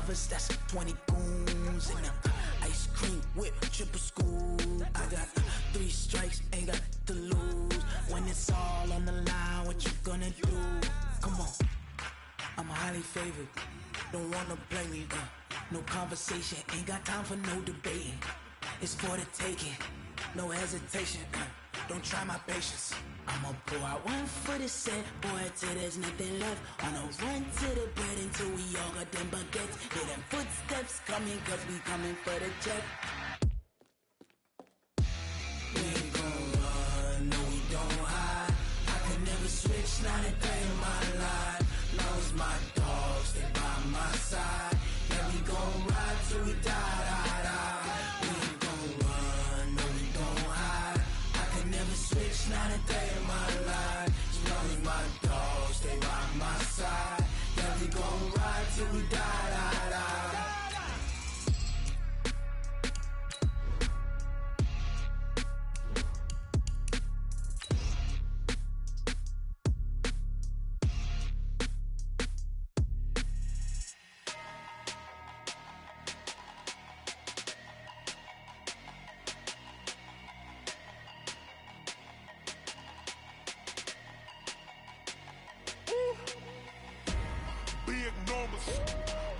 breakfast, that's 20 goons. And ice cream whip, triple scoop. I got 3 strikes, ain't got to lose. When it's all on the line, what you gonna do? Come on, I'm highly favored. Don't wanna play me, no conversation, ain't got time for no debating. It's for the taking, no hesitation, don't try my patience. I'ma pour out one for the set, boy, till there's nothing left. On a run to the bread until we all got them baguettes. Hear them footsteps coming, cause we coming for the check. We ain't gon' run, no we don't hide. I can never switch, not a day in my life. Long as my dogs stay by my side. Yeah, we gon' ride till we die, die, die. We ain't gon' run, no we don't hide. I can never switch, not a day in my life. As long as my dogs stay by my side. Yeah, we gon' ride till we die, die, die.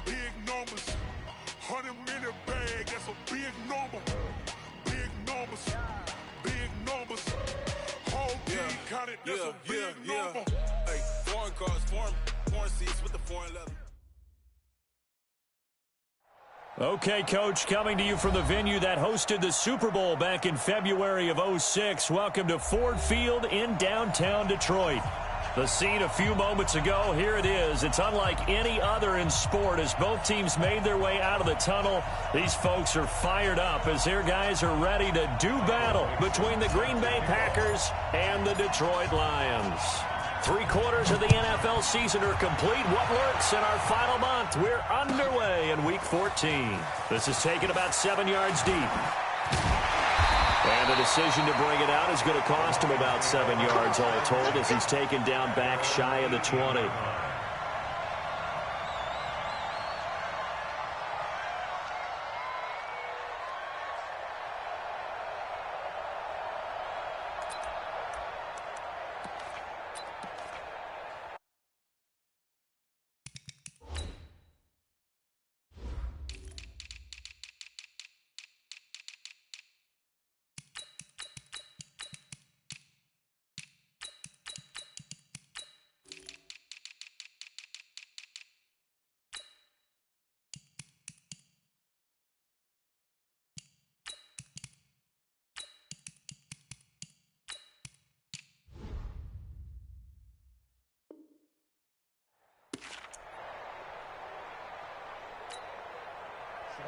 Big numbers, 100-minute bag, that's a big number. Big numbers, whole team counted, that's a big number. Hey, foreign cars, foreign seats with the foreign leather. Okay, Coach, coming to you from the venue that hosted the Super Bowl back in February of '06. Welcome to Ford Field in downtown Detroit. The scene a few moments ago, here it is. It's unlike any other in sport as both teams made their way out of the tunnel. These folks are fired up as their guys are ready to do battle between the Green Bay Packers and the Detroit Lions. 3/4 of the NFL season are complete. What lurks in our final month? We're underway in Week 14. This is taken about 7 yards deep. And the decision to bring it out is going to cost him about 7 yards all told as he's taken down back shy of the 20.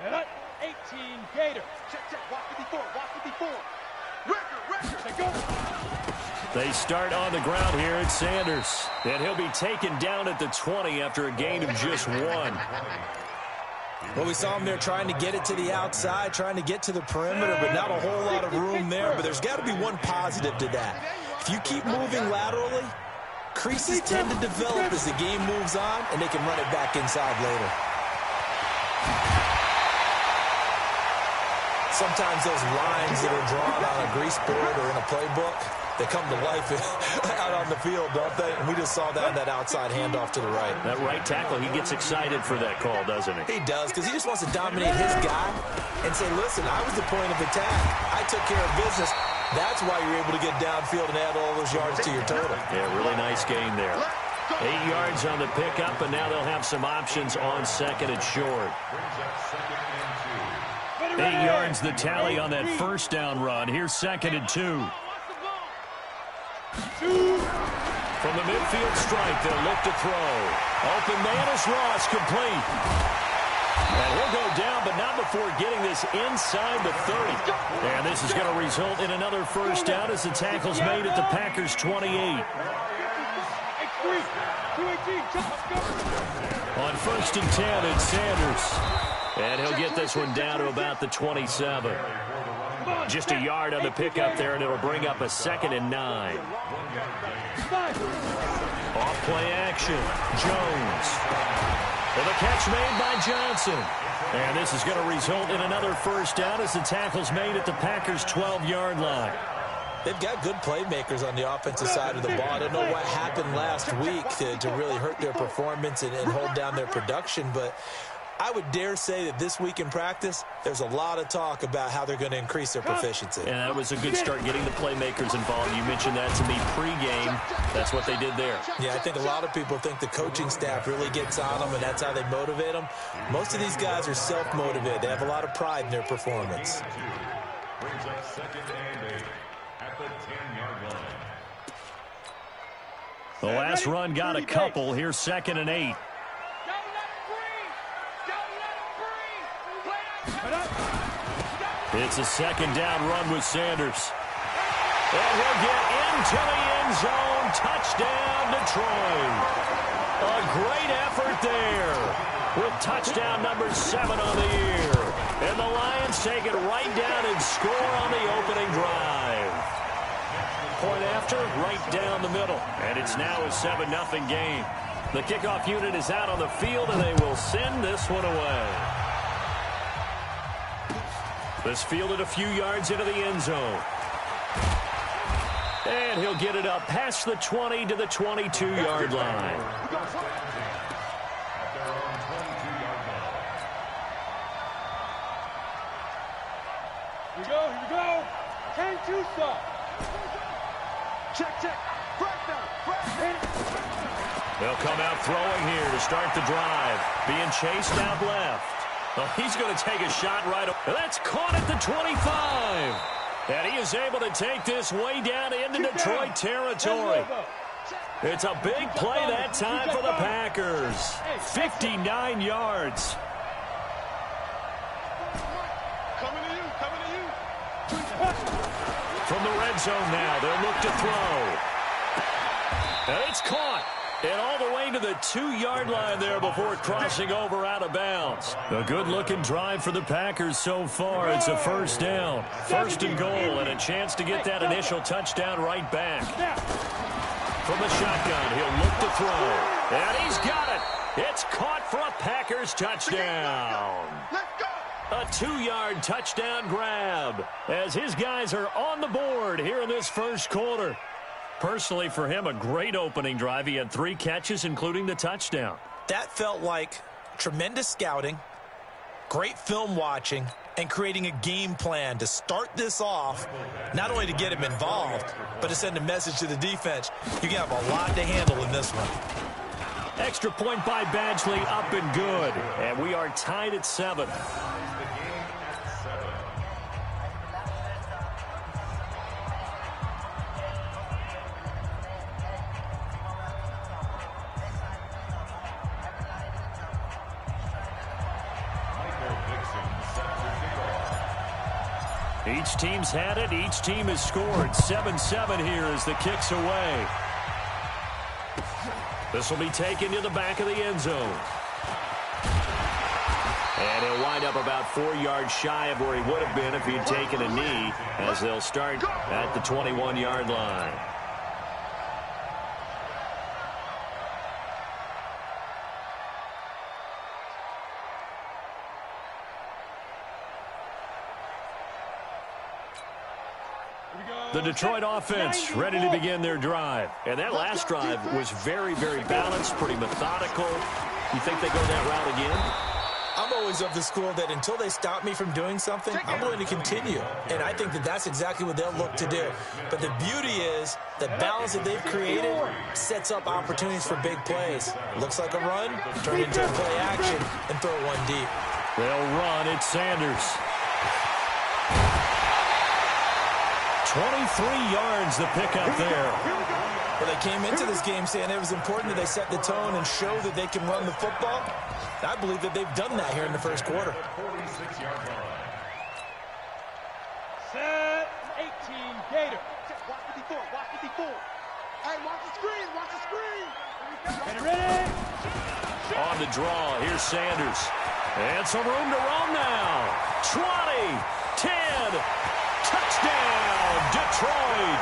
Set up, 18 Gator. Check, watch it before. Record, they go. They start on the ground here at Sanders. And he'll be taken down at the 20 after a gain of just 1. Well, we saw him there trying to get it to the outside, trying to get to the perimeter, but not a whole lot of room there. But there's got to be one positive to that. If you keep moving laterally, creases tend to develop as the game moves on, and they can run it back inside later. Sometimes those lines that are drawn on a grease board or in a playbook, they come to life out on the field, don't they? And we just saw that outside handoff to the right. That right tackle, he gets excited for that call, doesn't he? He does, because he just wants to dominate his guy and say, listen, I was the point of attack. I took care of business. That's why you're able to get downfield and add all those yards to your total. Yeah, really nice gain there. 8 yards on the pickup, and now they'll have some options on second and short. 8 yards the tally on that first down run. Here's second and 2. From the midfield stripe, they'll look to throw. Open man is Ross, complete. And he'll go down, but not before getting this inside the 30. And this is going to result in another first down as the tackle's made at the Packers' 28. On first and 10, it's Sanders. And he'll get this one down to about the 27. Just a yard on the pickup there, and it'll bring up a second and 9. Off play action. Jones. And the catch made by Johnson. And this is going to result in another first down as the tackle's made at the Packers' 12-yard line. They've got good playmakers on the offensive side of the ball. I don't know what happened last week to really hurt their performance and hold down their production, but I would dare say that this week in practice, there's a lot of talk about how they're going to increase their proficiency. And that was a good start getting the playmakers involved. You mentioned that to me pregame. That's what they did there. Yeah, I think a lot of people think the coaching staff really gets on them, and that's how they motivate them. Most of these guys are self-motivated. They have a lot of pride in their performance. Brings up 2nd and 8 at the 10-yard line. The last run got a couple. Here's 2nd and 8. It's a 2nd down run with Sanders. And he'll get into the end zone. Touchdown, Detroit. A great effort there with touchdown number 7 on the year. And the Lions take it right down and score on the opening drive. Point after, right down the middle. And it's now a 7-0 game. The kickoff unit is out on the field, and they will send this one away. This fielded a few yards into the end zone. And he'll get it up past the 20 to the 22-yard line. Here we go. 10-2 stop. Check. Break down. They'll come out throwing here to start the drive. Being chased out left. Well, he's going to take a shot right away. That's caught at the 25. And he is able to take this way down into Detroit territory. It's a big play that time for the Packers. 59 yards. Coming to you. From the red zone now, they'll look to throw. And it's caught. And all the way to the 2-yard line there before crossing over out of bounds. A good-looking drive for the Packers so far. It's a first down. 1st and goal, and a chance to get that initial touchdown right back. From the shotgun, he'll look to throw. And he's got it. It's caught for a Packers touchdown. A 2-yard touchdown grab as his guys are on the board here in this first quarter. Personally, for him, a great opening drive. He had 3 catches, including the touchdown. That felt like tremendous scouting, great film watching, and creating a game plan to start this off, not only to get him involved, but to send a message to the defense. You can have a lot to handle in this one. Extra point by Badgley, up and good. And we are tied at 7. Each team's had it. Each team has scored. 7-7 here as the kick's away. This will be taken to the back of the end zone. And he'll wind up about 4 yards shy of where he would have been if he'd taken a knee, as they'll start at the 21-yard line. The Detroit offense ready to begin their drive. And that last drive was very, very balanced, pretty methodical. You think they go that route again? I'm always of the school that until they stop me from doing something, I'm going to continue. And I think that that's exactly what they'll look to do. But the beauty is the balance that they've created sets up opportunities for big plays. Looks like a run, turn into a play action, and throw one deep. They'll run. It's Sanders. 23 yards the pickup there. Well, they came into this game saying it was important that they set the tone and show that they can run the football. I believe that they've done that here in the first quarter. Set 18 Gator. Watch 54. Hey, watch the screen. Get it ready. On the draw, here's Sanders. And some room to roam now. 20, 10, touchdown, Detroit.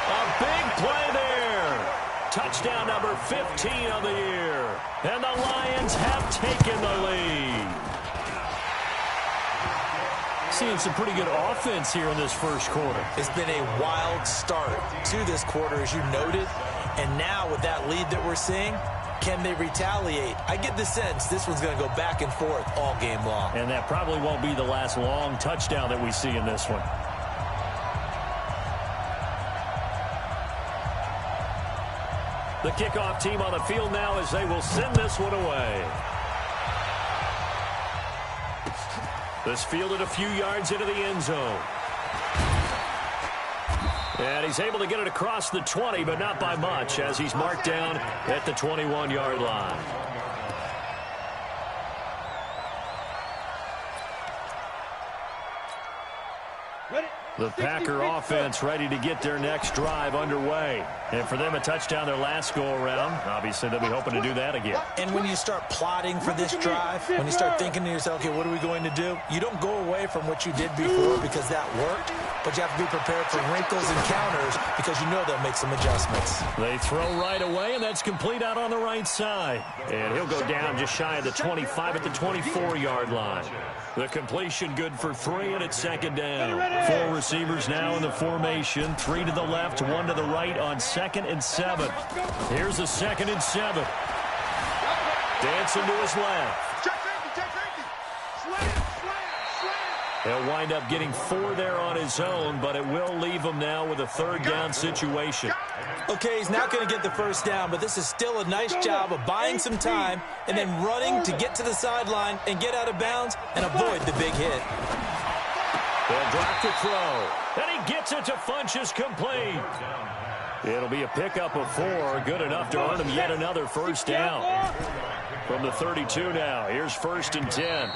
A big play there. Touchdown number 15 of the year. and the Lions have taken the lead. Seeing some pretty good offense here in this first quarter. It's been a wild start to this quarter, as you noted. And now with that lead that we're seeing, can they retaliate? I get the sense this one's going to go back and forth all game long. And that probably won't be the last long touchdown that we see in this one. The kickoff team on the field now as they will send this one away. This fielded a few yards into the end zone. And he's able to get it across the 20, but not by much, as he's marked down at the 21-yard line. The Packer offense ready to get their next drive underway. And for them, a touchdown their last go-around. Obviously, they'll be hoping to do that again. And when you start plotting for this drive, when you start thinking to yourself, okay, what are we going to do? You don't go away from what you did before because that worked, but you have to be prepared for wrinkles and counters because you know they'll make some adjustments. They throw right away, and that's complete out on the right side. And he'll go down just shy of the 25 at the 24-yard line. The completion good for 3, and it's second down. 4 receivers now in the formation. 3 to the left, 1 to the right on 2nd and 7. Here's the 2nd and 7. Dancing to his left. He'll wind up getting 4 there on his own, but it will leave him now with a 3rd down situation. Okay, he's not going to get the first down, but this is still a nice job of buying some time and then running to get to the sideline and get out of bounds and avoid the big hit. They'll drop the throw, and he gets it to Funchess complete. It'll be a pickup of 4, good enough to earn him yet another first down. From the 32 now, here's 1st and 10.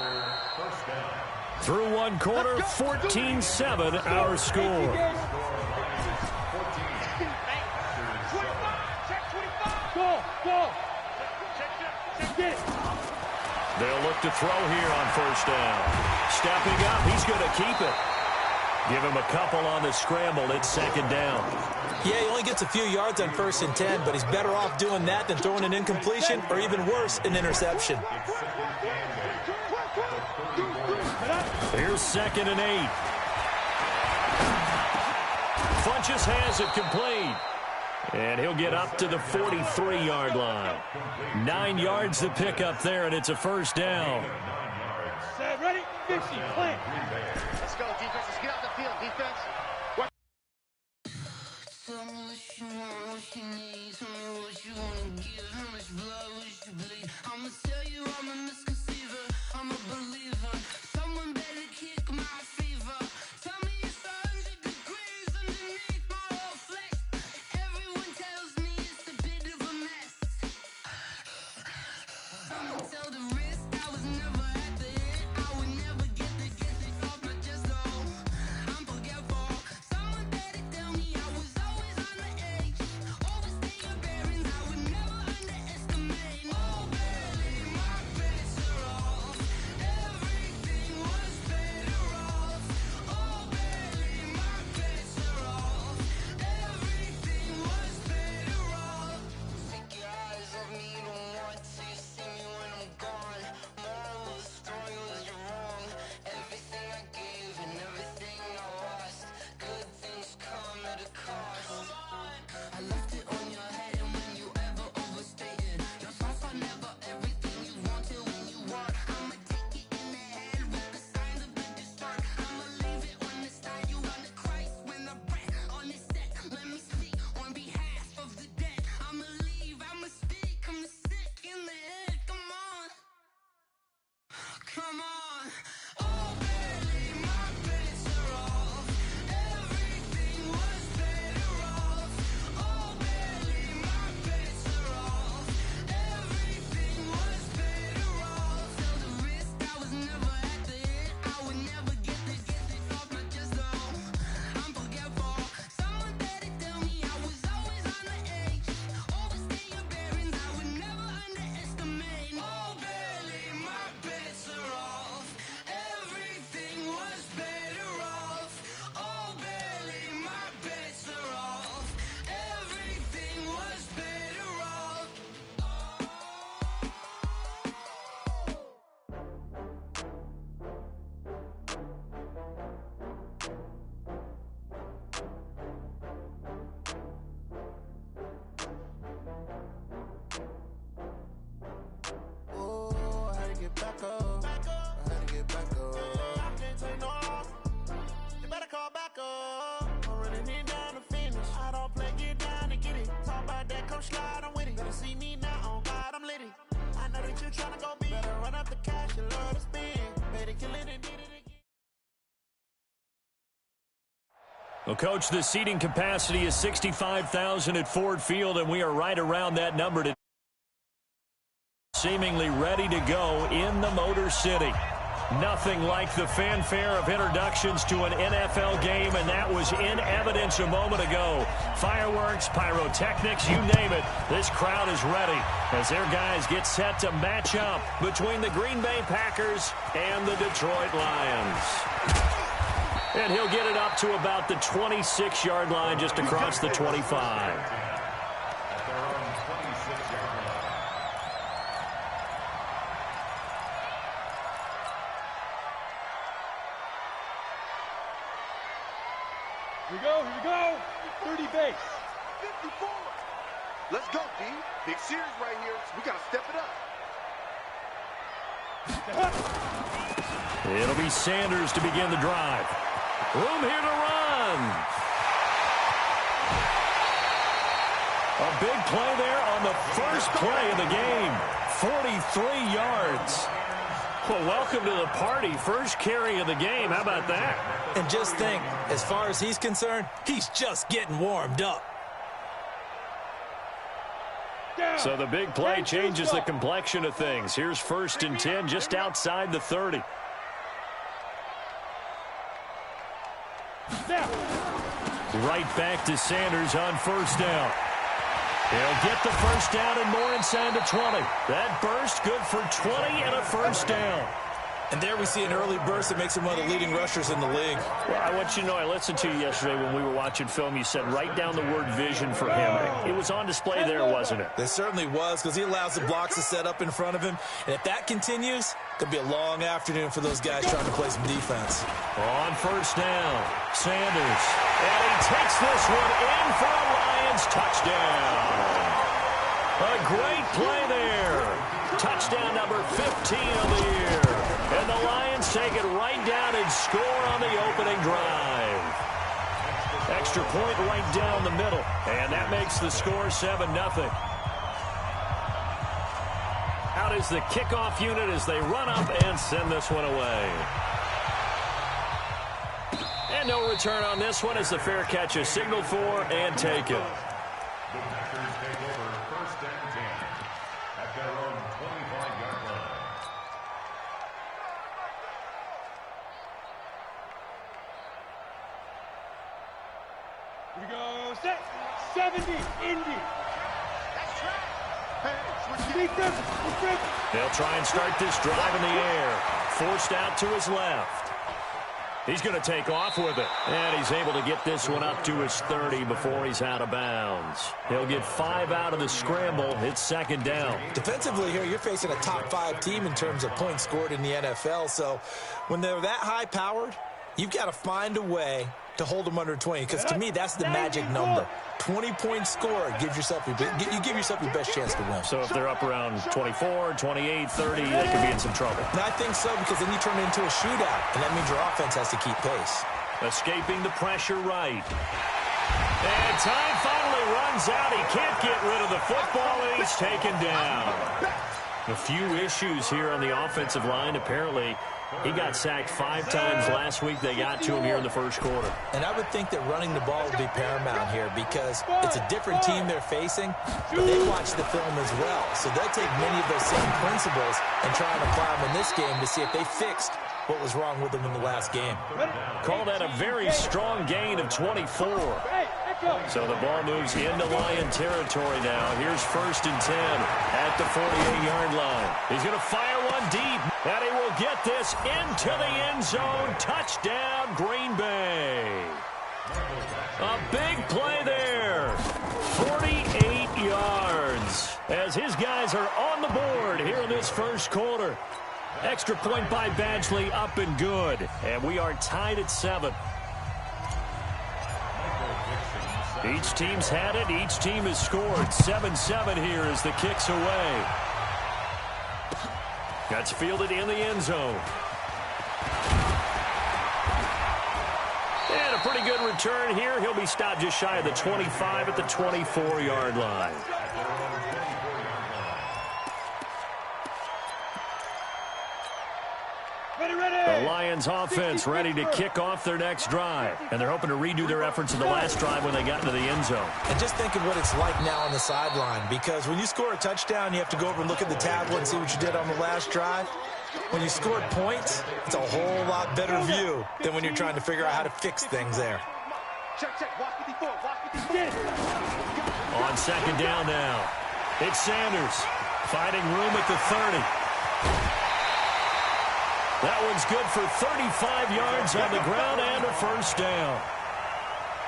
Through one quarter, 14-7 our score. They'll look to throw here on 1st down. Stepping up, he's going to keep it. Give him a couple on the scramble. It's 2nd down. Yeah, he only gets a few yards on 1st and 10, but he's better off doing that than throwing an incompletion or even worse, an interception. Here's 2nd and 8. Funchess has it complete. And he'll get up to the 43-yard line. 9 yards to pick up there, and it's a 1st down. Set, ready, 50, plant. Let's go, defense. Let's get out the field, defense. Tell me what you want, what you need. Tell me what you want to give. How much blood would you bleed? I'ma tell you I'm a misconceiver. I'm a believer. Someone better kick my fever. Tell me it's 100 degrees underneath my whole flesh. Everyone tells me it's a bit of a mess. Someone tell the risk I was never at the end. I would never get it off my chest, though. I'm forgetful. Someone better tell me I was always on the edge. Overstaying Well, Coach, the seating capacity is 65,000 at Ford Field, and we are right around that number today. Seemingly ready to go in the Motor City. Nothing like the fanfare of introductions to an NFL game, and that was in evidence a moment ago. Fireworks, pyrotechnics, you name it. This crowd is ready as their guys get set to match up between the Green Bay Packers and the Detroit Lions. And he'll get it up to about the 26-yard line, just across the 25. Here we go. 30 base. 54. Let's go, D. Big series right here, so we got to step it up. It'll be Sanders to begin the drive. Room here to run. A big play there on the first play of the game. 43 yards. Well, welcome to the party. First carry of the game. How about that? And just think, as far as he's concerned, he's just getting warmed up. So the big play changes the complexion of things. Here's 1st and 10 just outside the 30. Right back to Sanders on 1st down. He'll get the 1st down and more inside the 20. That burst good for 20 and a 1st down. And there we see an early burst that makes him one of the leading rushers in the league. Well, I want you to know, I listened to you yesterday when we were watching film. You said write down the word vision for him. It was on display there, wasn't it? It certainly was, because he allows the blocks to set up in front of him. And if that continues, it'll be a long afternoon for those guys trying to play some defense. On 1st down, Sanders. And he takes this one in for a Lions touchdown. A great play there. Touchdown number 15 of the year. And the Lions take it right down and score on the opening drive. Extra point right down the middle. And that makes the score 7-0. Out is the kickoff unit as they run up and send this one away. And no return on this one as the fair catch is signaled for and taken. The Packers take over 1st and 10 at their own 25-yard line. Here we go. Set. 70. Indy. That's right. They'll try and start this drive in the air. Forced out to his left. He's going to take off with it. And he's able to get this one up to his 30 before he's out of bounds. He'll get 5 out of the scramble. It's 2nd down. Defensively here, you're facing a top 5 team in terms of points scored in the NFL. So when they're that high-powered, you've got to find a way to hold them under 20. Because to me, that's the magic number. 20-point score gives yourself you give yourself your best chance to win. So if they're up around 24, 28, 30, they could be in some trouble. And I think so, because then you turn it into a shootout, and that means your offense has to keep pace. Escaping the pressure right. And time finally runs out. He can't get rid of the football, and he's taken down. A few issues here on the offensive line. Apparently, he got sacked 5 times last week. They got to him here in the first quarter. And I would think that running the ball would be paramount here because it's a different team they're facing, but they watch the film as well. So they'll take many of those same principles and try and apply them in this game to see if they fixed what was wrong with them in the last game. Call that a very strong gain of 24. So the ball moves into Lion territory now. Here's 1st and 10 at the 48-yard line. He's going to fire one deep, and he will get this into the end zone. Touchdown, Green Bay. A big play there. 48 yards as his guys are on the board here in this first quarter. Extra point by Badgley, up and good. And we are tied at 7. Each team's had it. Each team has scored. 7-7 here as the kick's away. That's fielded in the end zone. And a pretty good return here. He'll be stopped just shy of the 25 at the 24-yard line. The Lions offense ready to kick off their next drive. And they're hoping to redo their efforts in the last drive when they got into the end zone. And just think of what it's like now on the sideline, because when you score a touchdown, you have to go over and look at the tablet and see what you did on the last drive. When you scored points, it's a whole lot better view than when you're trying to figure out how to fix things there. On second down now, it's Sanders finding room at the 30. That one's good for 35 yards on the ground and a first down.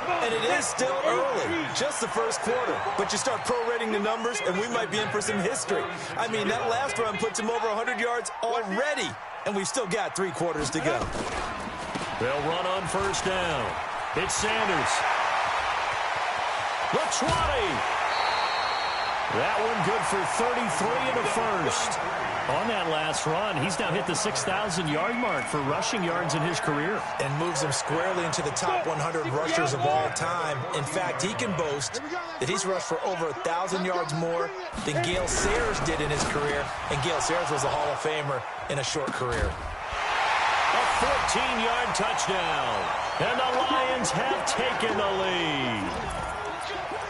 And it is still early, just the first quarter. But you start prorating the numbers, and we might be in for some history. I mean, that last run puts him over 100 yards already, and we've still got 3 quarters to go. They'll run on first down. It's Sanders. The 20. That one good for 33 and a first. On that last run, he's now hit the 6,000-yard mark for rushing yards in his career. And moves him squarely into the top 100 rushers of all time. In fact, he can boast that he's rushed for over 1,000 yards more than Gale Sayers did in his career. And Gale Sayers was a Hall of Famer in a short career. A 14-yard touchdown. And the Lions have taken the lead.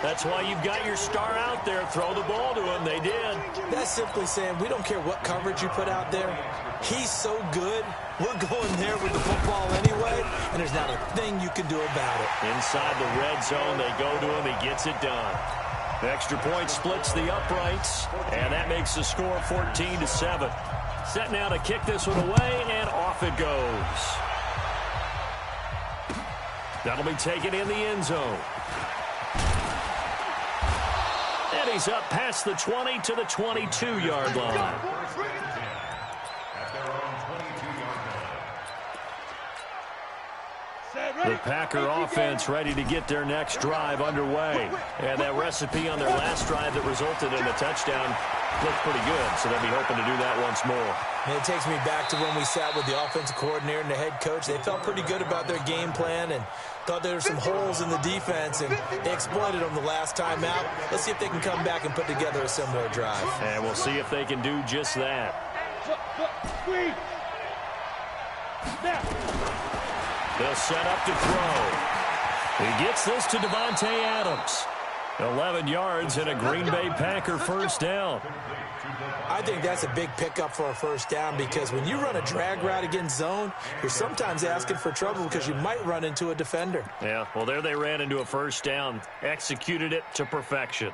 That's why you've got your star out there. Throw the ball to him. They did. That's simply saying we don't care what coverage you put out there. He's so good. We're going there with the football anyway, and there's not a thing you can do about it. Inside the red zone, they go to him. He gets it done. The extra point splits the uprights, and that makes the score 14-7. Set now to kick this one away, and off it goes. That'll be taken in the end zone. And he's up past the 20 to the 22-yard line. The Packer offense ready to get their next drive underway. And that recipe on their last drive that resulted in a touchdown looked pretty good, so they'll be hoping to do that once more. And it takes me back to when we sat with the offensive coordinator and the head coach. They felt pretty good about their game plan and thought there were some holes in the defense, and they exploited them the last time out. Let's see if they can come back and put together a similar drive. And we'll see if they can do just that. They'll set up to throw. He gets this to Devontae Adams. 11 yards and a Green Bay Packer first down. I think that's a big pickup for a first down, because when you run a drag route against zone, you're sometimes asking for trouble because you might run into a defender. Yeah, well, there they ran into a first down, executed it to perfection.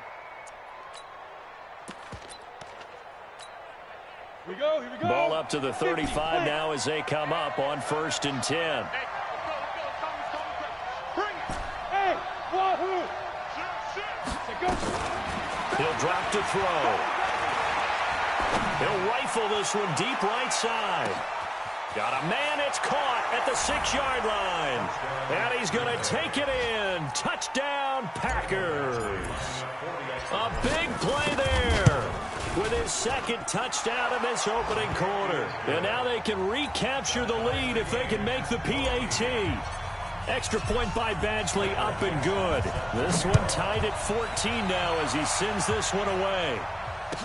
Here we go. Ball up to the 35 now as they come up on 1st and 10. Hey, wahoo! He'll drop to throw. He'll rifle this one deep right side. Got a man, it's caught at the 6-yard line. And he's going to take it in. Touchdown, Packers. A big play there with his second touchdown in this opening quarter. And now they can recapture the lead if they can make the PAT. Extra point by Badgley, up and good. This one tied at 14 now as he sends this one away.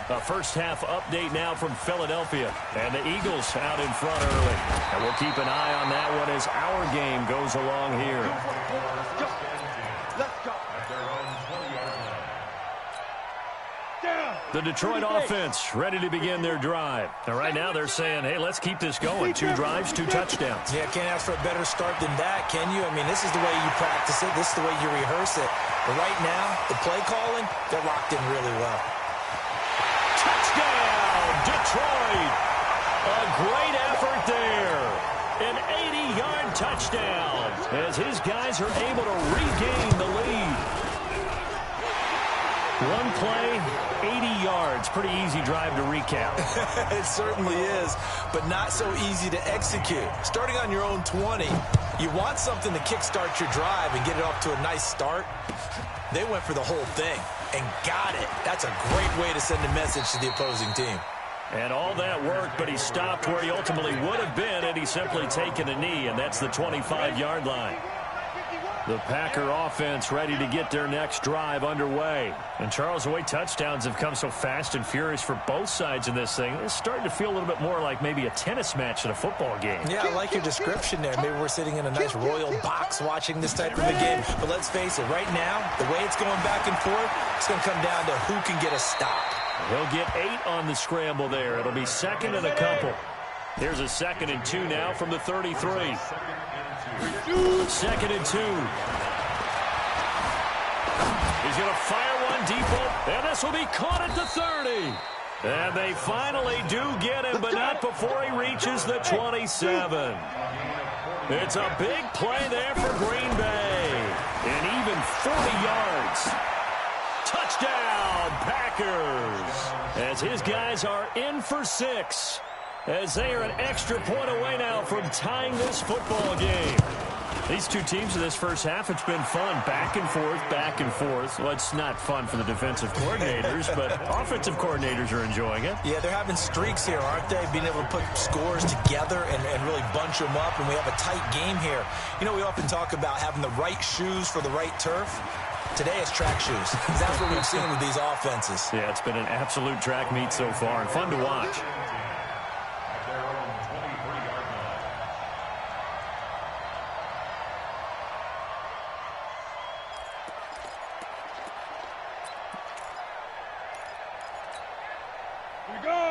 A first half update now from Philadelphia. And the Eagles out in front early. And we'll keep an eye on that one as our game goes along here. Let's go. The Detroit offense ready to begin their drive. And right now they're saying, hey, let's keep this going. 2 drives, 2 touchdowns. Yeah, can't ask for a better start than that, can you? I mean, this is the way you practice it. This is the way you rehearse it. But right now, the play calling, they're locked in really well. Touchdown, Detroit. A great effort there. An 80-yard touchdown as his guys are able to regain the lead. One play, 80 yards. Pretty easy drive to recap. It certainly is, but not so easy to execute. Starting on your own 20, you want something to kickstart your drive and get it off to a nice start. They went for the whole thing and got it. That's a great way to send a message to the opposing team. And all that worked, but he stopped where he ultimately would have been had he simply taken a knee, and that's the 25-yard line. The Packer offense ready to get their next drive underway. And Charles, the way touchdowns have come so fast and furious for both sides in this thing, it's starting to feel a little bit more like maybe a tennis match than a football game. Yeah, I like your description there. Maybe we're sitting in a nice royal box watching this type of a game. But let's face it, right now, the way it's going back and forth, it's going to come down to who can get a stop. He'll get 8 on the scramble there. It'll be second and a couple. Here's a 2nd and 2 now from the 33. 2nd and 2. He's going to fire one deep, and this will be caught at the 30. And they finally do get him, but not before he reaches the 27. It's a big play there for Green Bay. And even 40 yards. Touchdown, Packers. As his guys are in for 6. As they are an extra point away now from tying this football game. These two teams in this first half, it's been fun. Back and forth, back and forth. Well, it's not fun for the defensive coordinators, but offensive coordinators are enjoying it. Yeah, they're having streaks here, aren't they? Being able to put scores together and really bunch them up, and we have a tight game here. You know, we often talk about having the right shoes for the right turf. Today it's track shoes. That's what we've seen with these offenses. Yeah, it's been an absolute track meet so far and fun to watch.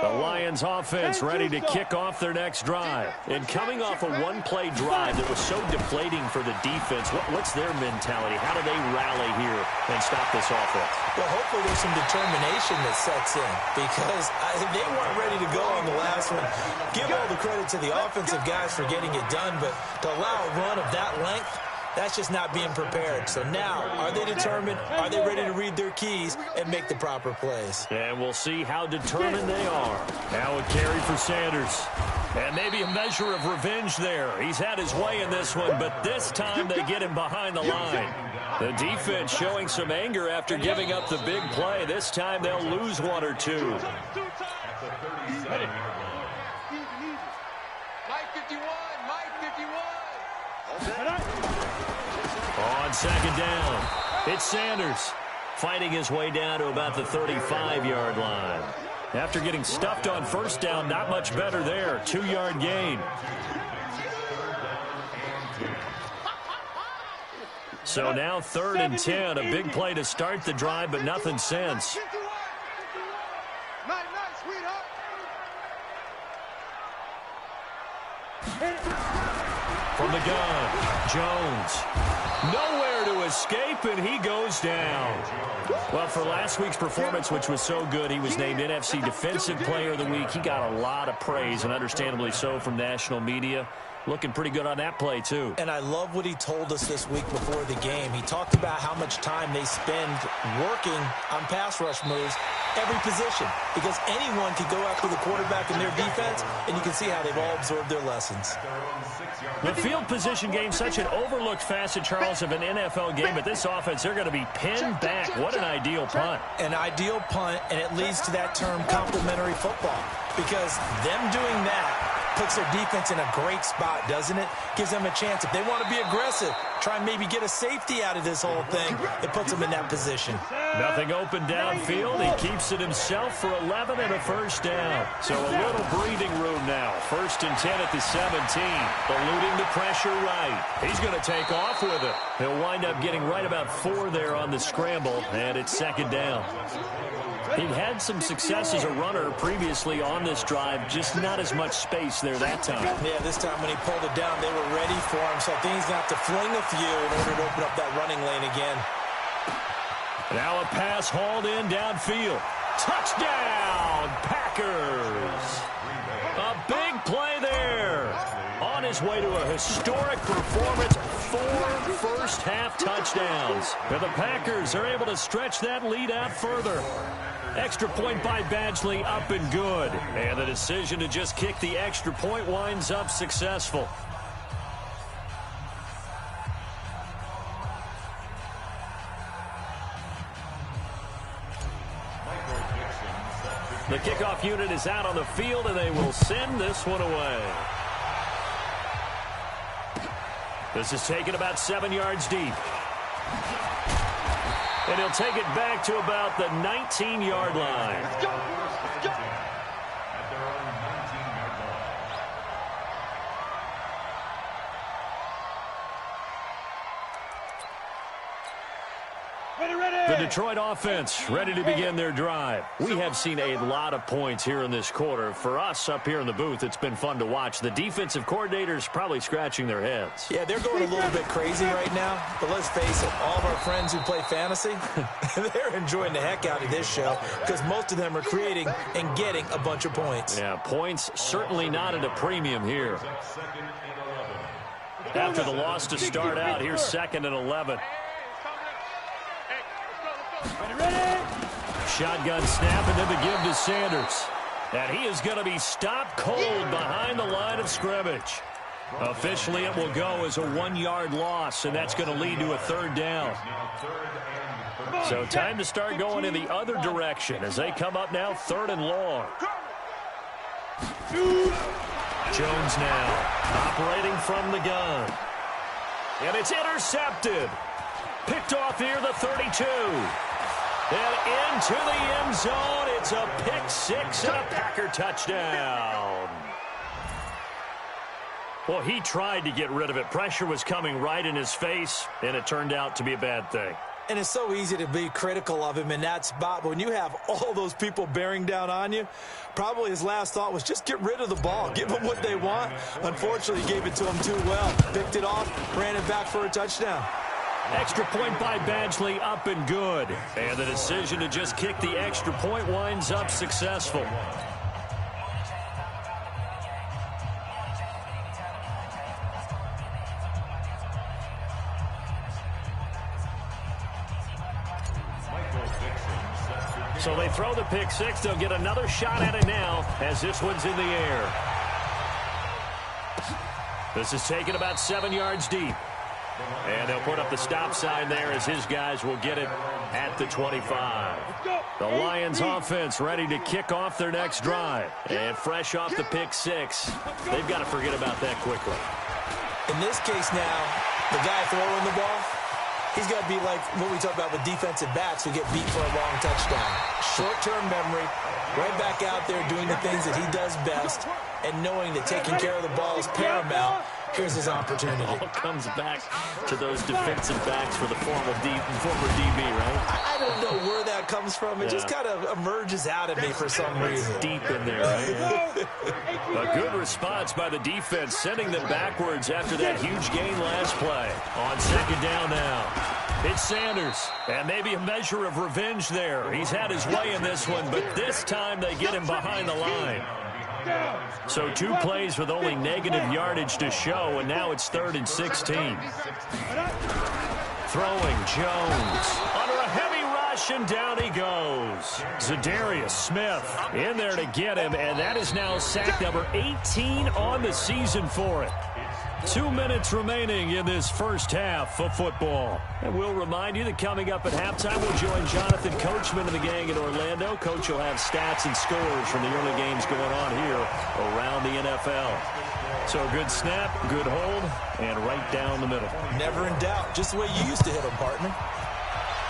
Lions offense ready to kick off their next drive. And coming off a one-play drive that was so deflating for the defense, what's their mentality? How do they rally here and stop this offense? Well, hopefully there's some determination that sets in because they weren't ready to go on the last one. Give all the credit to the offensive guys for getting it done, but to allow a run of that length, that's just not being prepared. So now, are they determined? Are they ready to read their keys and make the proper plays? And we'll see how determined they are. Now a carry for Sanders. And maybe a measure of revenge there. He's had his way in this one, but this time they get him behind the line. The defense showing some anger after giving up the big play. This time they'll lose one or two. On second down, it's Sanders fighting his way down to about the 35-yard line. After getting stuffed on first down, not much better there. 2-yard gain. So now 3rd and 10, a big play to start the drive, but nothing since. From the gun, Jones. Nowhere to escape, and he goes down. Well, for last week's performance, which was so good, he was named NFC Defensive Player of the Week. He got a lot of praise, and understandably so, from national media. Looking pretty good on that play, too. And I love what he told us this week before the game. He talked about how much time they spend working on pass rush moves, every position, because anyone can go after the quarterback in their defense, and you can see how they've all absorbed their lessons. The field position game, such an overlooked facet, Charles, of an NFL game, but this offense, they're going to be pinned back. What an ideal punt. An ideal punt, and it leads to that term complementary football, because them doing that puts their defense in a great spot, doesn't it? Gives them a chance. If they want to be aggressive, try and maybe get a safety out of this whole thing, it puts them in that position. Nothing open downfield. He keeps it himself for 11 and a first down. So a little breathing room now. 1st and 10 at the 17. Eluding the pressure right. He's going to take off with it. He'll wind up getting right about 4 there on the scramble, and it's 2nd down. He'd had some success as a runner previously on this drive, just not as much space there that time. Yeah, this time when he pulled it down, they were ready for him, so I think he's going to have to fling a few in order to open up that running lane again. Now a pass hauled in downfield. Touchdown, Packers! A big play there. On his way to a historic performance, 4 first-half touchdowns. And the Packers are able to stretch that lead out further. Extra point by Badgley, up and good. And the decision to just kick the extra point winds up successful. The kickoff unit is out on the field, and they will send this one away. This is taken about 7 yards deep. And he'll take it back to about the 19-yard line. Let's go. Let's go. At their own 19-yard line. The Detroit offense ready to begin their drive. We have seen a lot of points here in this quarter. For us up here in the booth, it's been fun to watch. The defensive coordinators probably scratching their heads. Yeah, they're going a little bit crazy right now. But let's face it, all of our friends who play fantasy, they're enjoying the heck out of this show because most of them are creating and getting a bunch of points. Yeah, points certainly not at a premium here. After the loss to start out, here's 2nd and 11. Shotgun snap, and then the give to Sanders. And he is going to be stopped cold behind the line of scrimmage. Officially, it will go as a 1-yard loss, and that's going to lead to a 3rd down. So time to start going in the other direction as they come up now 3rd and long. Jones now operating from the gun. And it's intercepted. Picked off here, the 32. And into the end zone. It's a pick 6 and a Packer touchdown. Well, he tried to get rid of it. Pressure was coming right in his face, and it turned out to be a bad thing. And it's so easy to be critical of him in that spot. But when you have all those people bearing down on you, probably his last thought was just get rid of the ball. Give them what they want. Unfortunately, he gave it to them too well. Picked it off, ran it back for a touchdown. Extra point by Badgley, up and good. And the decision to just kick the extra point winds up successful. So they throw the pick 6. They'll get another shot at it now as this one's in the air. This is taken about 7 yards deep. And they'll put up the stop sign there as his guys will get it at the 25. The Lions offense ready to kick off their next drive. And fresh off the pick 6, they've got to forget about that quickly. In this case now, the guy throwing the ball, he's got to be like what we talk about with defensive backs who get beat for a long touchdown. Short-term memory, right back out there doing the things that he does best, and knowing that taking care of the ball is paramount. Here's his opportunity. All comes back to those defensive backs for the former DB, right? I don't know where that comes from. It just kind of emerges out of me for some reason. Deep in there, right? A good response by the defense, sending them backwards after that huge gain last play. On 2nd down now. It's Sanders, and maybe a measure of revenge there. He's had his way in this one, but this time they get him behind the line. So 2 plays with only negative yardage to show, and now it's 3rd and 16. Throwing Jones under a heavy rush, and down he goes. Zadarius Smith in there to get him, and that is now sack number 18 on the season for it. 2 minutes remaining in this first half of football. And we'll remind you that coming up at halftime, we'll join Jonathan Coachman and the gang in Orlando. Coach will have stats and scores from the early games going on here around the NFL. So a good snap, good hold, and right down the middle. Never in doubt. Just the way you used to hit them, partner.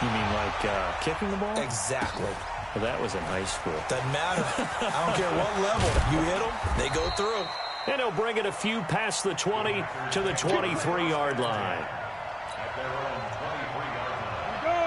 You mean like kicking the ball? Exactly. Well, that was in high school. Doesn't matter. I don't care what level. You hit them, they go through. And he'll bring it a few past the 20 to the 23-yard line.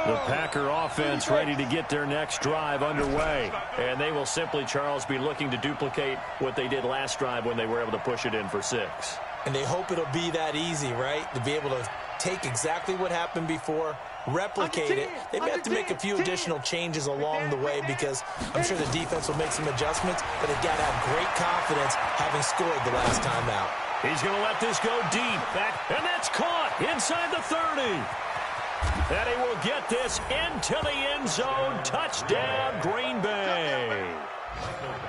The Packer offense ready to get their next drive underway. And they will simply, Charles, be looking to duplicate what they did last drive when they were able to push it in for 6. And they hope it'll be that easy, right? To be able to take exactly what happened before, replicate it. They may have to make a few additional changes along the way because I'm sure the defense will make some adjustments, but they've got to have great confidence having scored the last time out. He's going to let this go deep. Back, and that's caught inside the 30. And he will get this into the end zone. Touchdown, Green Bay.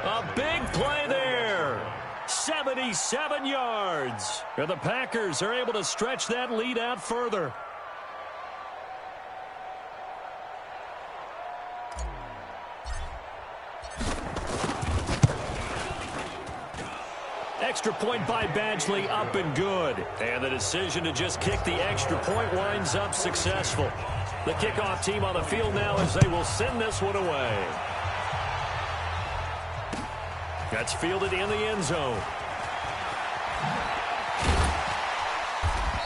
A big play there. 77 yards. And the Packers are able to stretch that lead out further. Extra point by Badgley, up and good. And the decision to just kick the extra point winds up successful. The kickoff team on the field now as they will send this one away. That's fielded in the end zone.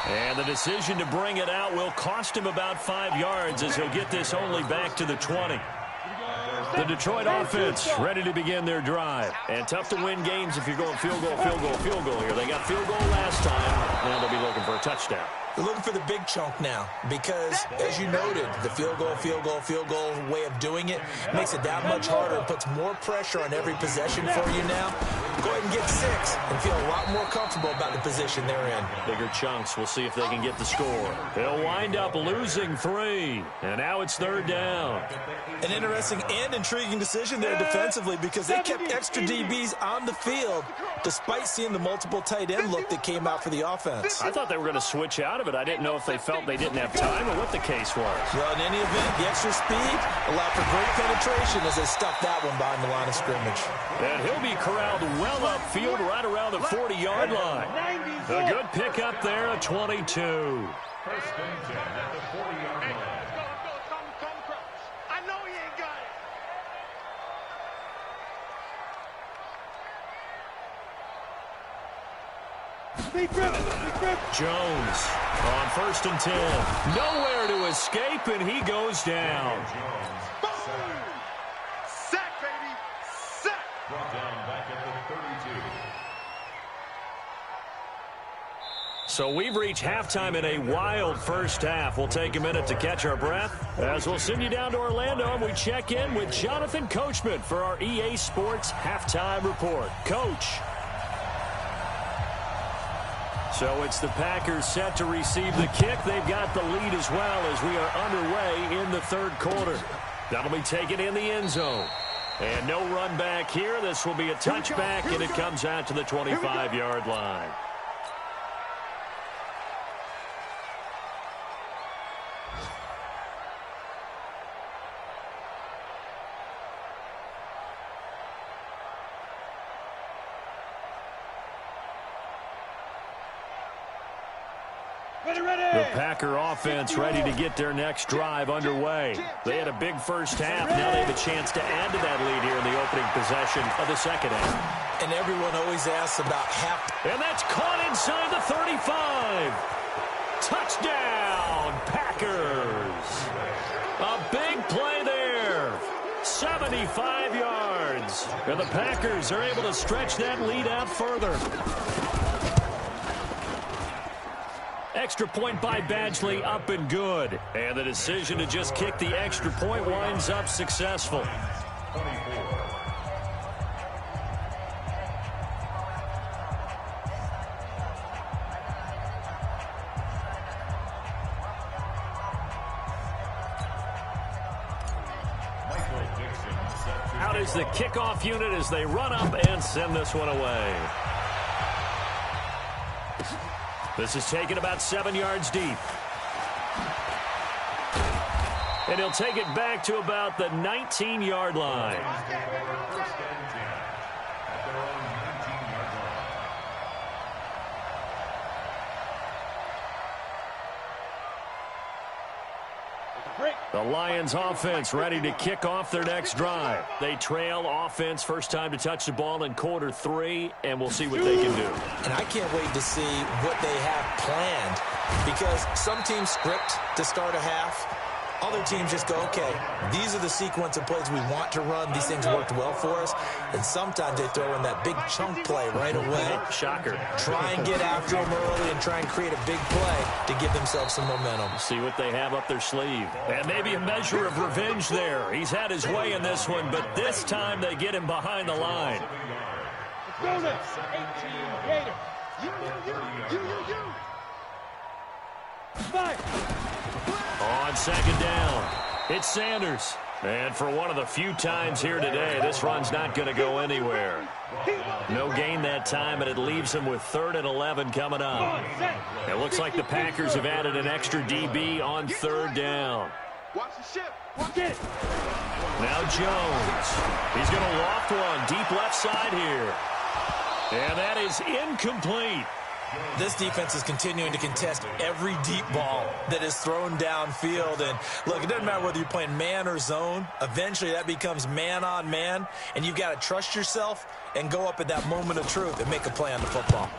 And the decision to bring it out will cost him about 5 yards as he'll get this only back to the 20. The Detroit offense ready to begin their drive. And tough to win games if you're going field goal, field goal, field goal here. They got field goal last time. Now they'll be looking for a touchdown. They're looking for the big chunk now because, as you noted, the field goal way of doing it makes it that much harder and puts more pressure on every possession for you now. Go ahead and get 6 and feel a lot more comfortable about the position they're in. Bigger chunks. We'll see if they can get the score. They'll wind up losing 3. And now it's 3rd down. An interesting and intriguing decision there defensively because they kept extra DBs on the field despite seeing the multiple tight end look that came out for the offense. I thought they were going to switch out of it. I didn't know if they felt they didn't have time or what the case was. Well, in any event, the extra speed allowed for great penetration as they stuffed that one behind the line of scrimmage. And he'll be corralled well upfield right around the 40-yard line. A good pickup there at 22. First and 10 at the 40-yard line. I know he ain't got it. Jones on 1st and 10. Nowhere to escape, and he goes down. Sack, baby. Sack. Brought down back at the 32. So we've reached halftime in a wild first half. We'll take a minute to catch our breath as we'll send you down to Orlando and we check in with Jonathan Coachman for our EA Sports Halftime Report. Coach. So it's the Packers set to receive the kick. They've got the lead as well as we are underway in the 3rd quarter. That'll be taken in the end zone. And no run back here. This will be a touchback, and it comes out to the 25-yard line. The Packer offense ready to get their next drive underway. They had a big first half. Now they have a chance to add to that lead here in the opening possession of the second half. And everyone always asks about half. And that's caught inside the 35. Touchdown, Packers. A big play there. 75 yards. And the Packers are able to stretch that lead out further. Extra point by Badgley, up and good. And the decision to just kick the extra point winds up successful. 24. Out is the kickoff unit as they run up and send this one away. This is taken about 7 yards deep. And he'll take it back to about the 19-yard line. First and 10 at their own 19-yard line. The Lions offense ready to kick off their next drive. They trail offense first time to touch the ball in quarter 3, and we'll see what they can do. And I can't wait to see what they have planned because some teams script to start a half. Other teams just go, okay, these are the sequence of plays we want to run. These things worked well for us. And sometimes they throw in that big chunk play right away. Shocker. Try and get after them early and try and create a big play to give themselves some momentum. See what they have up their sleeve. And maybe a measure of revenge there. He's had his way in this one, but this time they get him behind the line. Let's go now. 18 Gator. You. Five. On second down, it's Sanders. And for one of the few times here today, this run's not going to go anywhere. No gain that time, and it leaves him with 3rd and 11 coming up. It looks like the Packers have added an extra DB on 3rd down. Watch the ship. Watch it. Now Jones. He's going to loft one deep left side here. And that is incomplete. This defense is continuing to contest every deep ball that is thrown downfield. And, look, it doesn't matter whether you're playing man or zone. Eventually, that becomes man-on-man, and you've got to trust yourself and go up at that moment of truth and make a play on the football.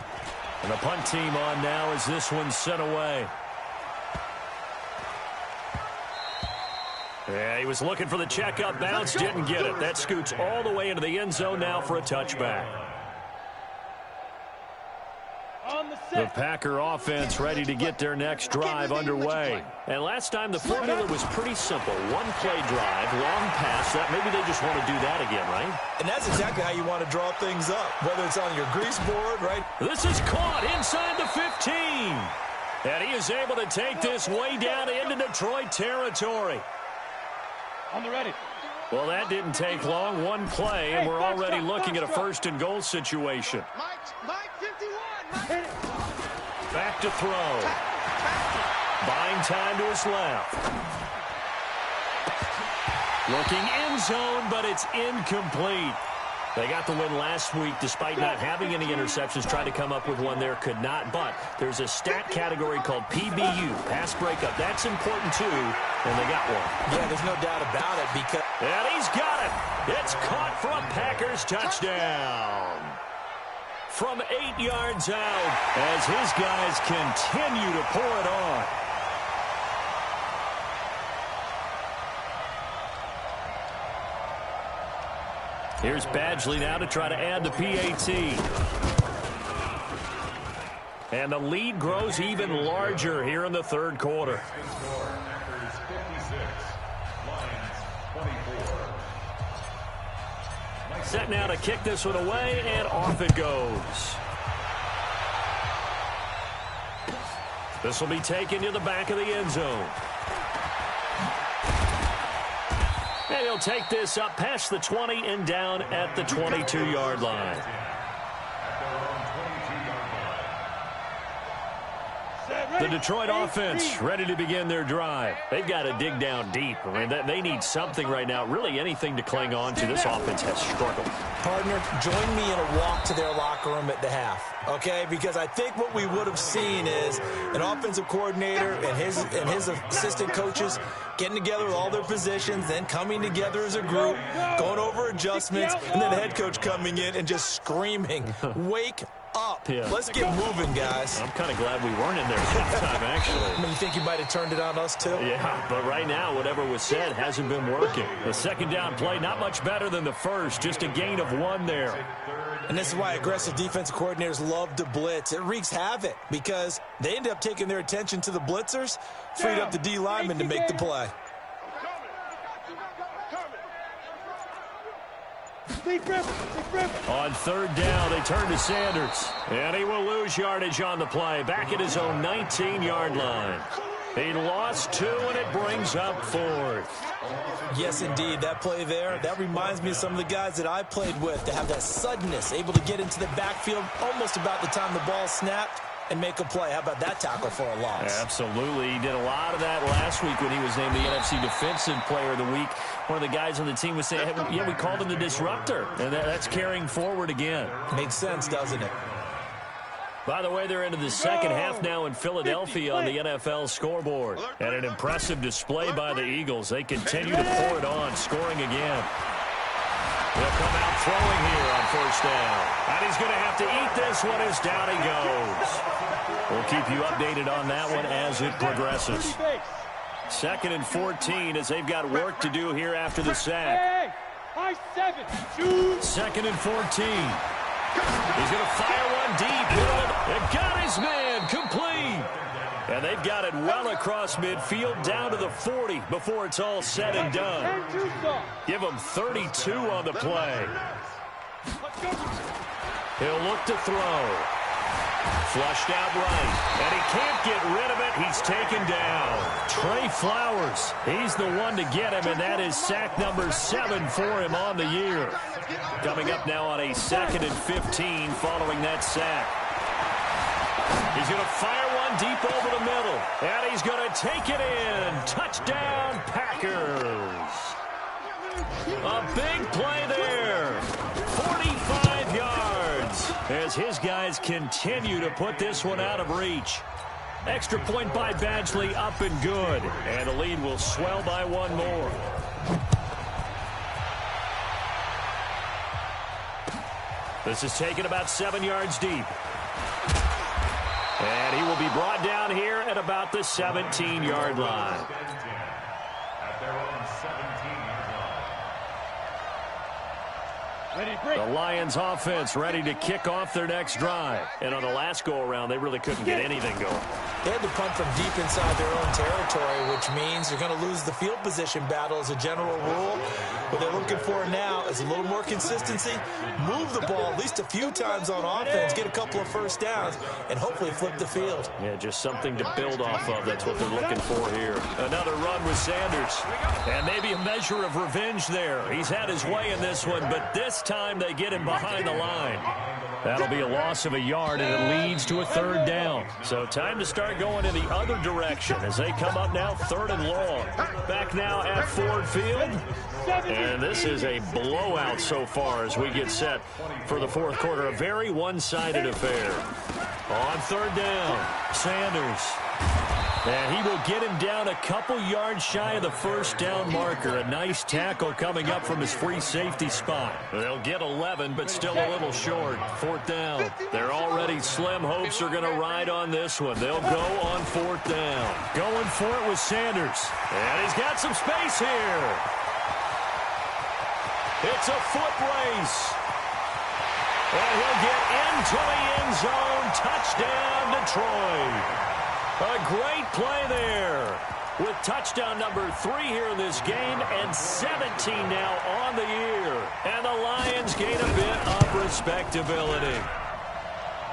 And the punt team on now as this one's sent away. Yeah, he was looking for the check-up bounce, didn't get it. That scoots all the way into the end zone now for a touchback. The Packer offense ready to get their next drive underway. And last time the formula was pretty simple. One-play drive, long pass. That maybe they just want to do that again, right? And that's exactly how you want to draw things up, whether it's on your grease board, right? This is caught inside the 15. And he is able to take this way down into Detroit territory. On the ready. Well, that didn't take long. One play, and we're already looking at a first-and-goal situation. Mike 51. Back to throw. Buying time to his left. Looking end zone, but it's incomplete. They got the win last week despite not having any interceptions. Tried to come up with one there, could not. But there's a stat category called PBU, pass breakup. That's important, too, and they got one. Yeah, there's no doubt about it because... And he's got it. It's caught for a Packers touchdown. From 8 yards out as his guys continue to pour it on. Here's Badgley now to try to add the PAT. And the lead grows even larger here in the third quarter. Packers 56, Lions 24. Set now to kick this one away, and off it goes. This will be taken to the back of the end zone. And he'll take this up past the 20 and down at the 22-yard line. The Detroit offense ready to begin their drive. They've got to dig down deep. I mean, they need something right now, really anything to cling on to. This offense has struggled. Partner, join me in a walk to their locker room at the half, okay? Because I think what we would have seen is an offensive coordinator and his assistant coaches getting together with all their positions, then coming together as a group, going over adjustments, and then the head coach coming in and just screaming, wake up. Yeah. Let's get moving, guys. I'm kind of glad we weren't in there sometime, actually. I mean, you think you might have turned it on us, too? Yeah, but right now, whatever was said hasn't been working. The second down play, not much better than the first, just a gain of 1 there. And this is why aggressive defensive coordinators love to blitz. It wreaks havoc because they end up taking their attention to the blitzers, freed up the D lineman to make the play. On third down, they turn to Sanders. And he will lose yardage on the play. Back at his own 19-yard line. He lost 2, and it brings up 4th. Yes, indeed. That play there, that reminds me of some of the guys that I played with to have that suddenness, able to get into the backfield almost about the time the ball snapped and make a play. How about that tackle for a loss? Absolutely. He did a lot of that last week when he was named the NFC Defensive Player of the Week. One of the guys on the team was saying, hey, yeah, we called him the disruptor. And that's carrying forward again. Makes sense, doesn't it? By the way, they're into the second half now in Philadelphia on the NFL scoreboard. And an impressive display by the Eagles. They continue to pour it on, scoring again. They'll come out throwing here on first down. And he's going to have to eat this one as down he goes. We'll keep you updated on that one as it progresses. 2nd and 14 as they've got work to do here after the sack. 2nd and 14. He's going to fire one deep. It got his man complete. And they've got it well across midfield down to the 40 before it's all said and done. Give him 32 on the play. He'll look to throw. Flushed out right. And he can't get rid of it. He's taken down. Trey Flowers. He's the one to get him, and that is sack number 7 for him on the year. Coming up now on a 2nd and 15 following that sack. He's going to fire one deep over the middle. And he's going to take it in. Touchdown, Packers. A big play there. 45 yards. as his guys continue to put this one out of reach. Extra point by Badgley, up and good. And the lead will swell by one more. This is taken about 7 yards deep. And he will be brought down here at about the 17-yard line. At their own 17-yard line. The Lions offense ready to kick off their next drive. And on the last go-around, they really couldn't get anything going. They had to punt from deep inside their own territory, which means they're going to lose the field position battle as a general rule. What they're looking for now is a little more consistency, move the ball at least a few times on offense, get a couple of first downs, and hopefully flip the field. Yeah, just something to build off of. That's what they're looking for here. Another run with Sanders. And maybe a measure of revenge there. He's had his way in this one, but this time they get him behind the line. That'll be a loss of a yard, and it leads to a third down. So time to start going in the other direction as they come up now 3rd and long. Back now at Ford Field. And this is a blowout so far as we get set for the fourth quarter. A very one-sided affair. On 3rd down, Sanders. And he will get him down a couple yards shy of the first down marker. A nice tackle coming up from his free safety spot. They'll get 11, but still a little short. 4th down. Their already slim hopes are going to ride on this one. They'll go on 4th down. Going for it with Sanders. And he's got some space here. It's a foot race. And he'll get into the end zone. Touchdown, Detroit. A great play there with touchdown number 3 here in this game and 17 now on the year. And the Lions gain a bit of respectability.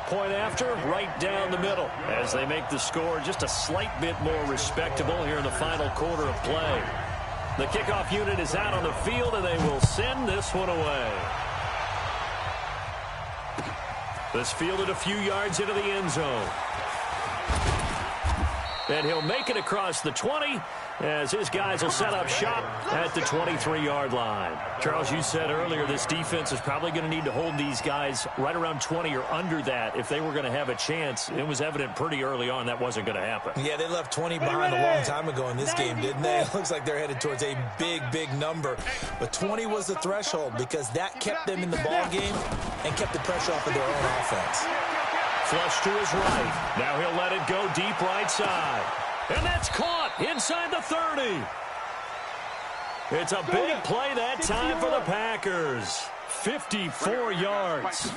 Point after, right down the middle as they make the score just a slight bit more respectable here in the final quarter of play. The kickoff unit is out on the field, and they will send this one away. This fielded a few yards into the end zone. And he'll make it across the 20 as his guys will set up shop at the 23-yard line. Charles, you said earlier this defense is probably going to need to hold these guys right around 20 or under that if they were going to have a chance. It was evident pretty early on that wasn't going to happen. Yeah, they left 20 behind a long time ago in this game, didn't they? It looks like they're headed towards a big, big number. But 20 was the threshold because that kept them in the ball game and kept the pressure off of their own offense. Flush to his right. Now he'll let it go deep right side. And that's caught inside the 30. It's a big play that time for the Packers. 54 yards.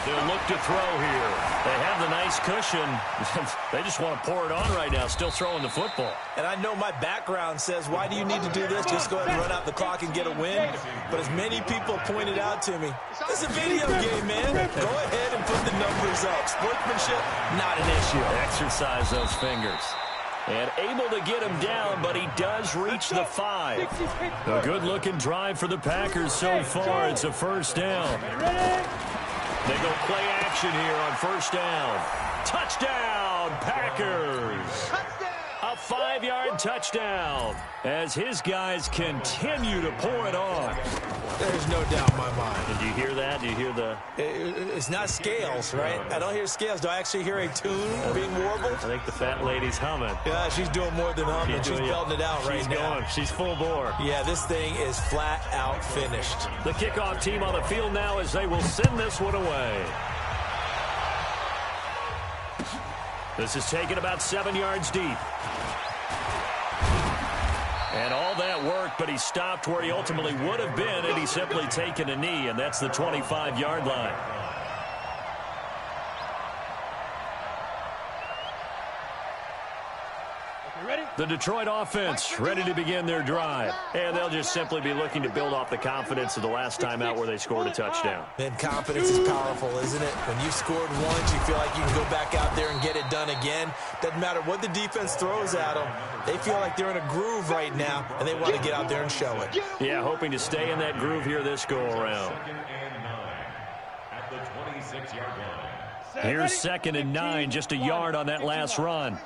They'll look to throw here. They have the nice cushion. They just want to pour it on right now, still throwing the football. And I know my background says, why do you need to do this? Just go ahead and run out the clock and get a win. But as many people pointed out to me, this is a video game, man. Go ahead and put the numbers up. Sportsmanship, not an issue. Exercise those fingers. And able to get him down, but he does reach the 5. A good-looking drive for the Packers so far. It's a first down. They go play action here on first down. Touchdown, Packers. A 5-yard touchdown as his guys continue to pour it on. There's no doubt in my mind. Did you hear that? Do you hear the... It's not scales, right? I don't hear scales. Do I actually hear a tune being warbled? I think the fat lady's humming. Yeah, she's doing more than humming. She's belting it out right now. She's full bore. Yeah, this thing is flat out finished. The kickoff team on the field now as they will send this one away. This is taken about 7 yards deep. And all that worked, but he stopped where he ultimately would have been had he simply taken a knee, and that's the 25-yard line. The Detroit offense ready to begin their drive. And they'll just simply be looking to build off the confidence of the last time out where they scored a touchdown. And confidence is powerful, isn't it? When you've scored once, you feel like you can go back out there and get it done again. Doesn't matter what the defense throws at them. They feel like they're in a groove right now, and they want to get out there and show it. Yeah, hoping to stay in that groove here this go-around. At the 26-yard line. Here's 2nd and 9, just a yard on that last run.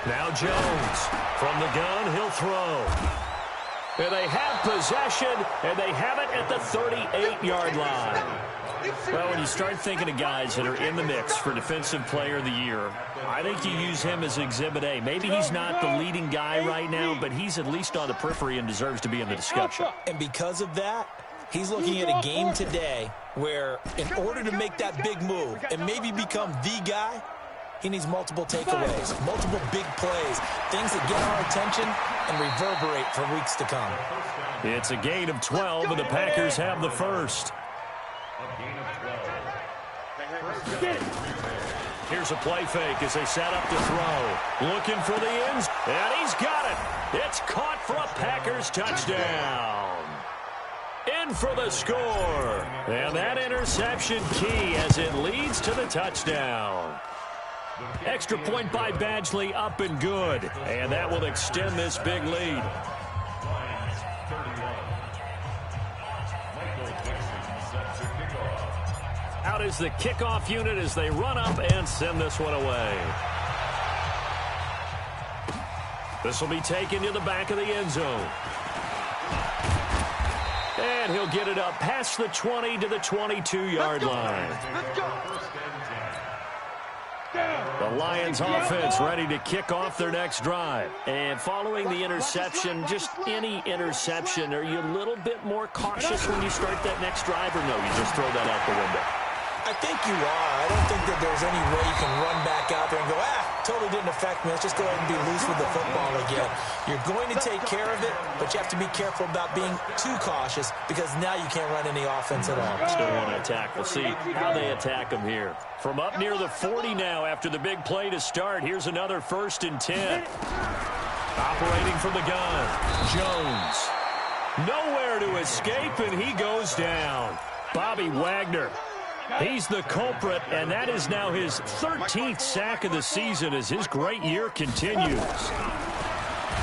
Now Jones. From the gun, he'll throw. And they have possession, and they have it at the 38-yard line. Well, when you start thinking of guys that are in the mix for Defensive Player of the Year, I think you use him as Exhibit A. Maybe he's not the leading guy right now, but he's at least on the periphery and deserves to be in the discussion. And because of that, he's looking at a game today where in order to make that big move and maybe become the guy, he needs multiple takeaways, multiple big plays, things that get our attention and reverberate for weeks to come. It's a gain of 12, and the Packers have the first. Here's a play fake as they set up to throw. Looking for the ends, and he's got it. It's caught for a Packers touchdown. In for the score. And that interception key as it leads to the touchdown. Extra point by Badgley, up and good. And that will extend this big lead. Out is the kickoff unit as they run up and send this one away. This will be taken to the back of the end zone. And he'll get it up past the 20 to the 22-yard line. The Lions offense ready to kick off their next drive. And following the interception, just any interception, are you a little bit more cautious when you start that next drive, or no, you just throw that out the window? I think you are. I don't think that there's any way you can run back out there and go, totally didn't affect me. Let's just go ahead and be loose with the football again. You're going to take care of it, but you have to be careful about being too cautious because now you can't run any offense at all. Still want to attack. We'll see how they attack them here. From up near the 40 now after the big play to start, here's another 1st and 10. Operating from the gun, Jones. Nowhere to escape, and he goes down. Bobby Wagner. He's the culprit, and that is now his 13th sack of the season as his great year continues.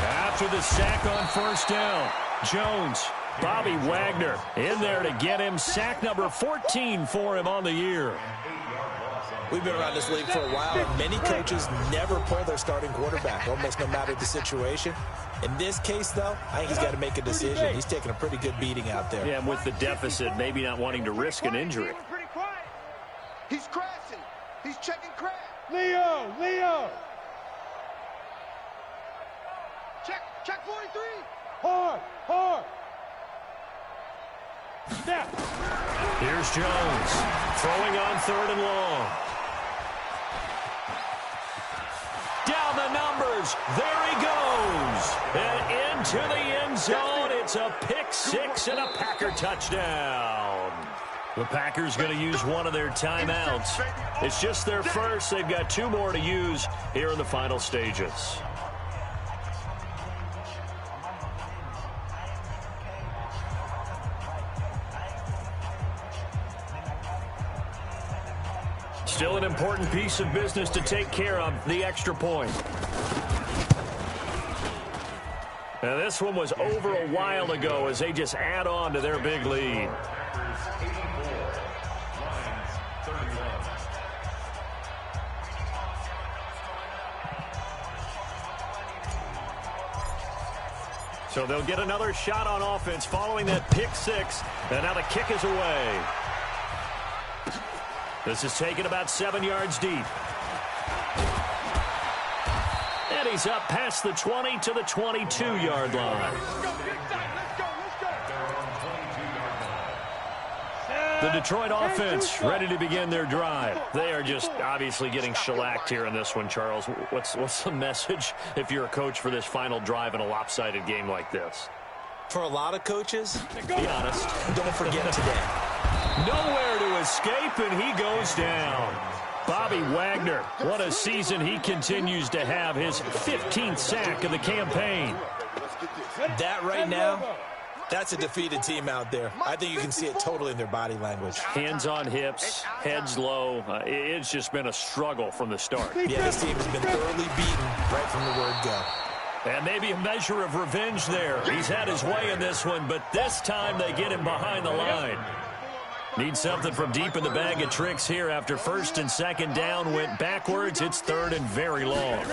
After the sack on 1st down, Jones, Bobby Wagner in there to get him sack number 14 for him on the year. We've been around this league for a while, and many coaches never pull their starting quarterback, almost no matter the situation. In this case, though, I think he's got to make a decision. He's taking a pretty good beating out there. Yeah, and with the deficit, maybe not wanting to risk an injury. He's crashing. He's checking crash. Leo. Check 43. Hard. Snap. Here's Jones throwing on 3rd and long. Down the numbers. There he goes. And into the end zone. It's a pick 6 and a Packer touchdown. The Packers going to use one of their timeouts. It's just their first. They've got 2 more to use here in the final stages. Still an important piece of business to take care of, the extra point. Now this one was over a while ago as they just add on to their big lead. So they'll get another shot on offense following that pick 6. And now the kick is away. This is taken about 7 yards deep. And he's up past the 20 to the 22-yard line. The Detroit offense ready to begin their drive. They are just obviously getting shellacked here in this one, Charles. What's the message if you're a coach for this final drive in a lopsided game like this? For a lot of coaches, be honest, don't forget today. Nowhere to escape, and he goes down. Bobby Wagner, what a season he continues to have, his 15th sack of the campaign. That right now, that's a defeated team out there. I think you can see it totally in their body language. Hands on hips, heads low. It's just been a struggle from the start. Yeah, this team has been thoroughly beaten right from the word go. And maybe a measure of revenge there. He's had his way in this one, but this time they get him behind the line. Need something from deep in the bag of tricks here after 1st and 2nd down went backwards. It's 3rd and very long.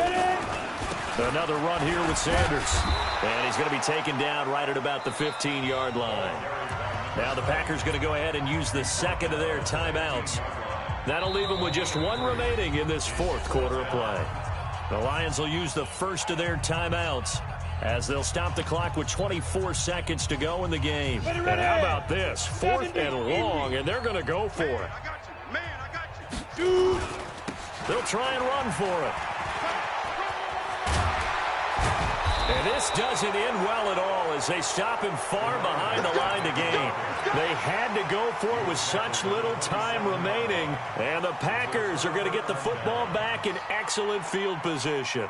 Another run here with Sanders. And he's going to be taken down right at about the 15-yard line. Now the Packers going to go ahead and use the second of their timeouts. That'll leave them with just one remaining in this fourth quarter of play. The Lions will use the first of their timeouts as they'll stop the clock with 24 seconds to go in the game. And how about this? 4th and long, and they're going to go for it. They'll try and run for it. And this doesn't end well at all as they stop him far behind the line to gain. They had to go for it with such little time remaining, and the Packers are going to get the football back in excellent field position.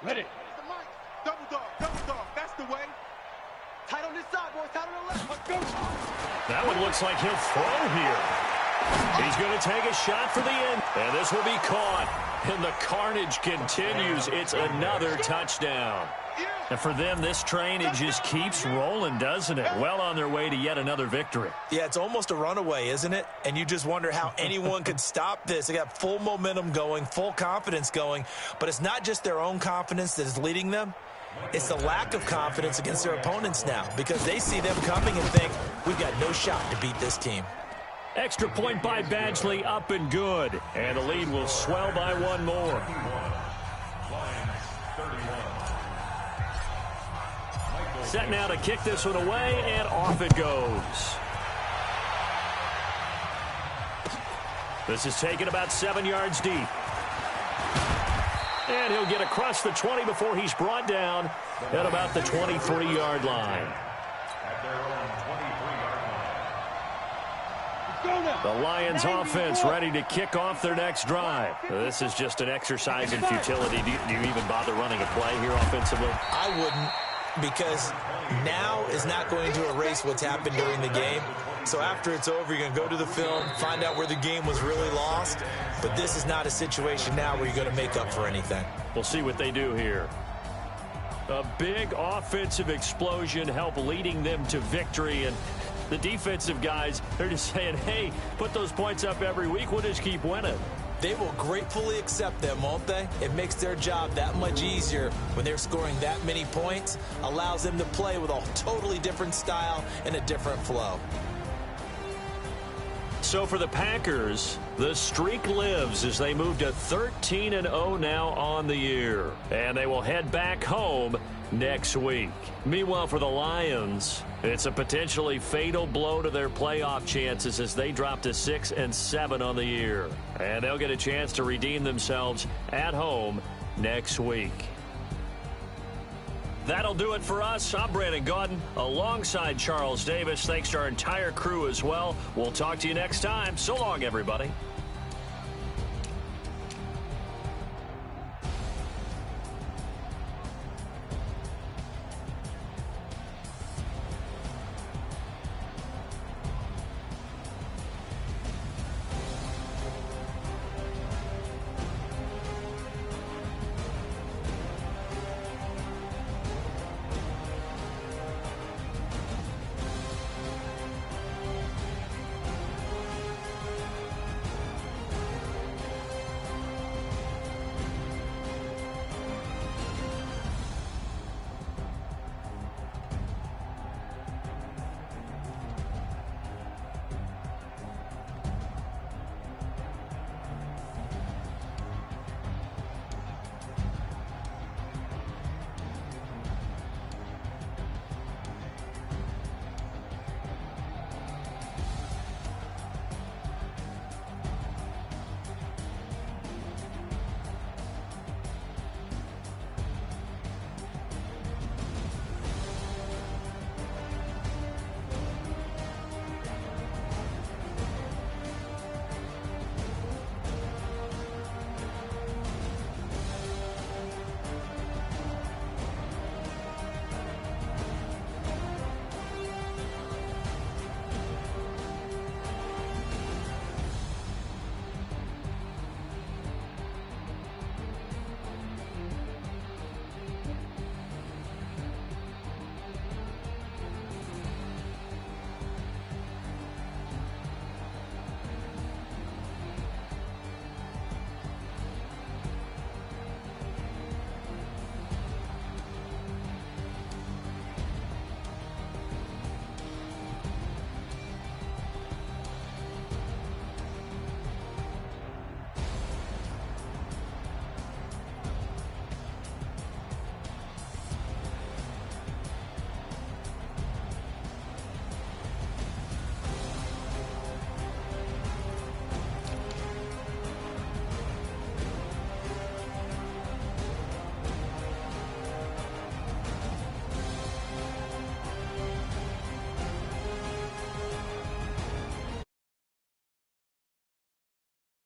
Ready. Double dog, that's the way. Tight on this side, boys, tight on the left. Let's go. That one looks like he'll throw here. He's going to take a shot for the end, and this will be caught. And the carnage continues. It's another touchdown. And for them, this train, it just keeps rolling, doesn't it? Well on their way to yet another victory. Yeah, it's almost a runaway, isn't it? And you just wonder how anyone could stop this. They got full momentum going, full confidence going. But it's not just their own confidence that is leading them. It's the lack of confidence against their opponents now because they see them coming and think, we've got no shot to beat this team. Extra point by Badgley, up and good. And the lead will swell by one more. Set now to kick this one away, and off it goes. This is taken about 7 yards deep. And he'll get across the 20 before he's brought down at about the 23-yard line. The Lions offense ready to kick off their next drive. This is just an exercise in futility. Do you even bother running a play here offensively? I wouldn't, because now is not going to erase what's happened during the game. So after it's over, you're going to go to the film, find out where the game was really lost. But this is not a situation now where you're going to make up for anything. We'll see what they do here. A big offensive explosion help leading them to victory. And the defensive guys, they're just saying, hey, put those points up every week. We'll just keep winning. They will gratefully accept them, won't they? It makes their job that much easier when they're scoring that many points. Allows them to play with a totally different style and a different flow. So for the Packers, the streak lives as they move to 13-0 now on the year. And they will head back home next week. Meanwhile, for the Lions, it's a potentially fatal blow to their playoff chances as they drop to 6-7 on the year. And they'll get a chance to redeem themselves at home next week. That'll do it for us. I'm Brandon Gaudin alongside Charles Davis. Thanks to our entire crew as well. We'll talk to you next time. So long, everybody.